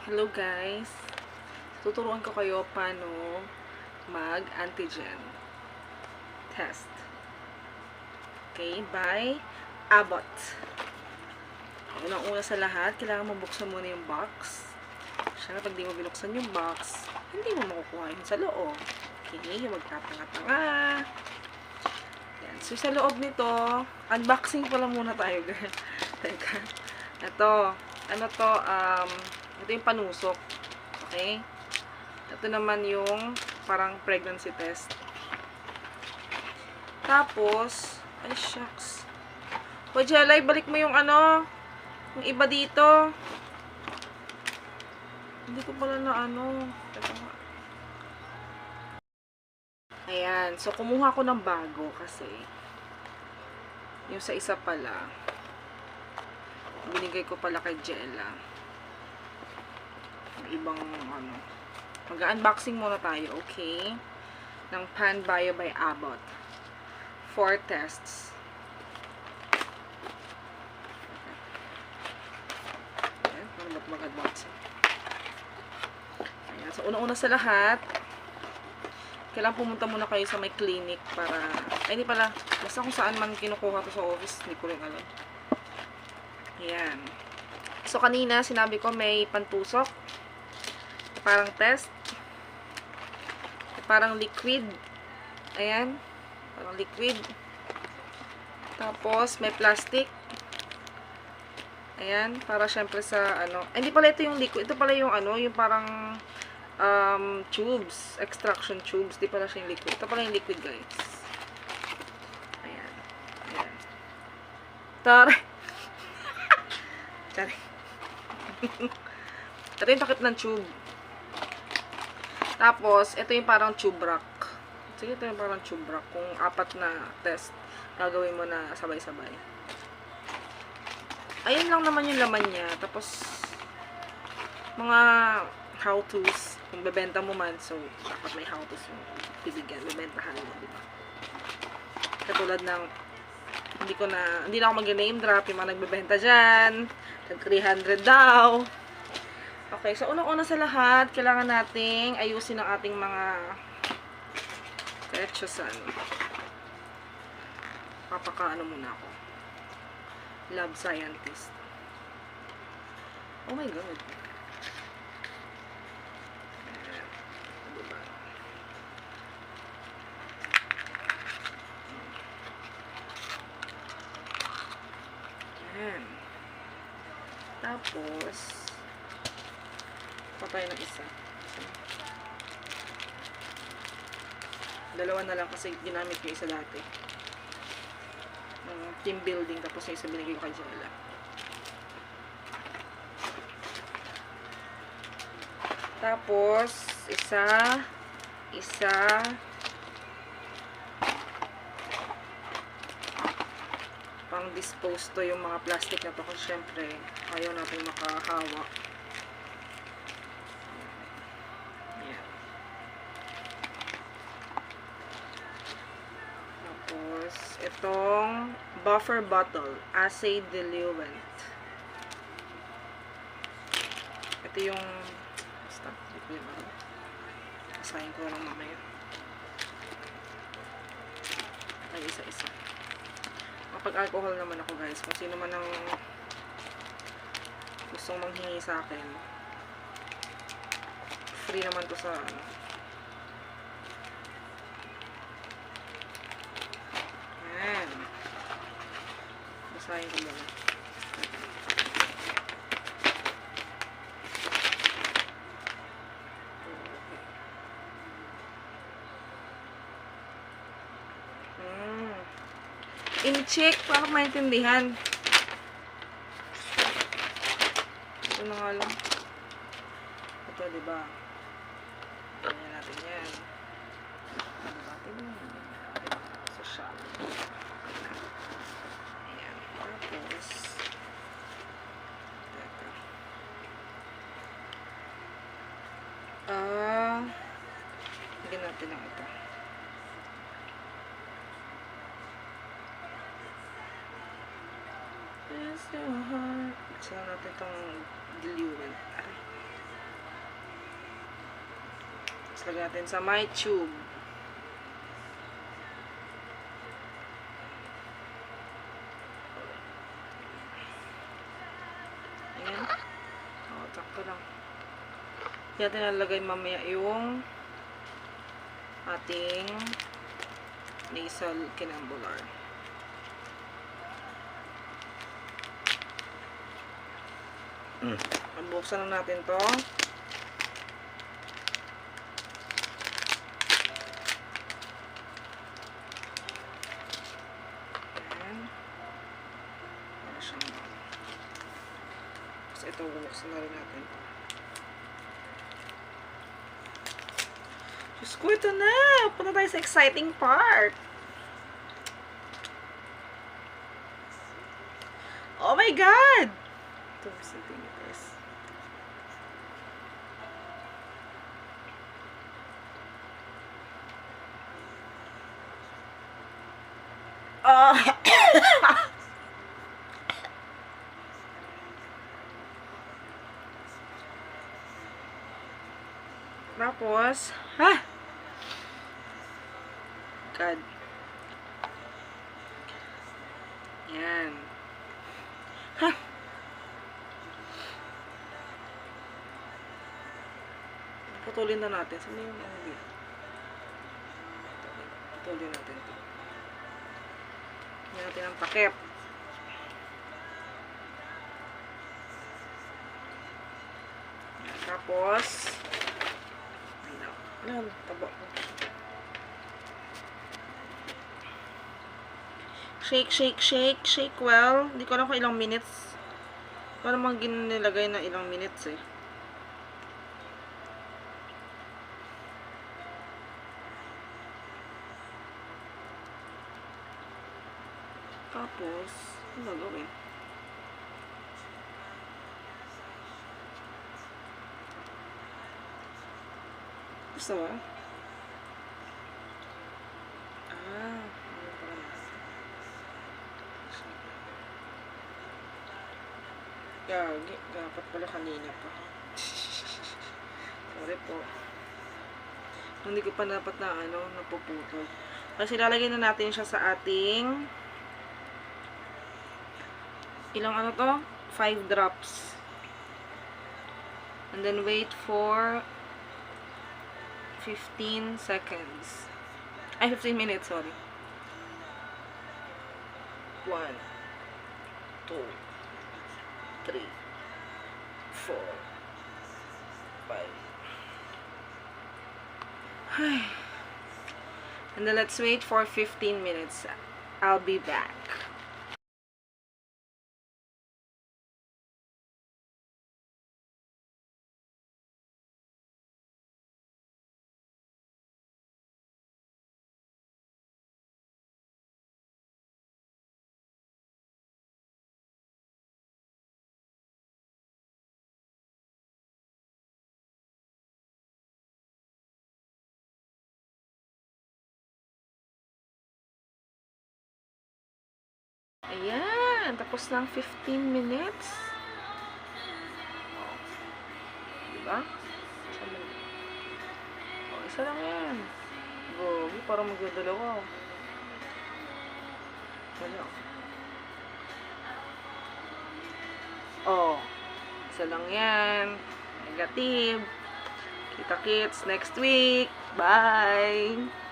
Hello guys! Tuturuan ko kayo paano mag-antigen test. Okay, by Abbott. Unang-una sa lahat, kailangan mo buksan muna yung box. Siyempre, pag di mo binuksan yung box, hindi mo makukuha yun sa loob. Okay, magtatanga-tanga. Yan. So, sa loob nito, unboxing pala muna tayo, girl. Teka. Ito yung panusok. Okay? Ito naman yung parang pregnancy test. Tapos, ay shucks. O, Jelay, balik mo yung yung iba dito. Hindi ko pala na Teka nga. Ayan. So, kumuha ko ng bago kasi yung sa isa pala, binigay ko pala kay Jella. Ibang mag-unboxing muna tayo, okay? Ng Panbio by Abbott. 4 tests. Ayan, paano ba't mag-unboxing? Ayan, so una-una sa lahat, kailangan pumunta muna kayo sa may clinic para, ay hindi pala, basta kung saan man kinukuha to sa office, hindi ko rin alam. Ayan. So kanina, sinabi ko may pantusok. Parang test. Parang liquid. Ayan. Parang liquid. Tapos, may plastic. Ayan. Para syempre sa hindi pala ito yung liquid. Ito pala yung yung parang tubes. Extraction tubes. Di pala siya yung liquid. Ito pala yung liquid, guys. Ayan. Ayan. Tara. Tara. Ito yung takip ng tube. Tapos, ito yung parang tube rack. Sige, ito yung parang tube rack. Kung 4 na test, gagawin mo na sabay-sabay. Ayun lang naman yung laman niya. Tapos, mga how-tos. Kung bebenta mo man, so, dapat may how-tos yung bibigyan. Bebentahan mo, diba? Katulad ng, hindi na ako mag-name drop, yung mga nagbebenta dyan. 300 daw. Okay, so unang-una sa lahat, kailangan nating ayusin ang ating mga kaetsosan. Papakaano muna ako. Lab scientist. Oh my God. Ayan. Tapos, patay ng isa. Dalawa na lang kasi ginamit ko isa dati. Team building, tapos yung isa binigay ko kay Jella. Tapos, isa, pang dispose to yung mga plastic na to kasi syempre, ayaw natin makahawak. Itong buffer bottle, assay diluent. Ito yung stop, asahin ko lang mamaya. Ay, isa-isa. Kapag alcohol naman ako, guys, kung sino man ang gustong manghingi sa akin, free naman to sa basahin ko muna. In-check para maintindihan. Ito na nga lang. Ito, diba? Ganyan natin yan. Natin yan. Sa shop. Ayan. Tapos, higyan natin lang ito. Bless your heart. Buksan natin itong diluent. Tapos lagyan natin sa my tube. Ayan. O, sakto lang. Yan natin nalagay mamaya yung ating nasal cannubular. Buksan lang natin to. Ayan. Para siyang tapos ito, buksan na rin natin. Diyos ko, ito na! Punta tayo sa exciting part! Oh my God! 2 centimeters. Tapos, God. Yan. Putulin na natin. Saan yung mga putulin natin ito. Yan natin ang takip. Tapos, ano, taba ko. Shake, shake, shake. Shake well. Hindi ko alam kung ilang minutes. Para mang ginilagay na ilang minutes eh. Tapos, ano gagawin? Gusto mo? Gagi, dapat pala kanina pa. Sorry po. Hindi ko pa dapat na napuputol. Kasi lalagyan na natin siya sa ating ilang to? 5 drops. And then wait for 15 seconds. Ay, 15 minutes, sorry. 1, 2, 3, 4, 5. And then let's wait for 15 minutes. I'll be back. Ayan, tapos ng 15 minutes. Diba? Isa lang yan. Go, parang magdadalawa. Wala. Isa lang yan. Negative. Kita-kits next week. Bye!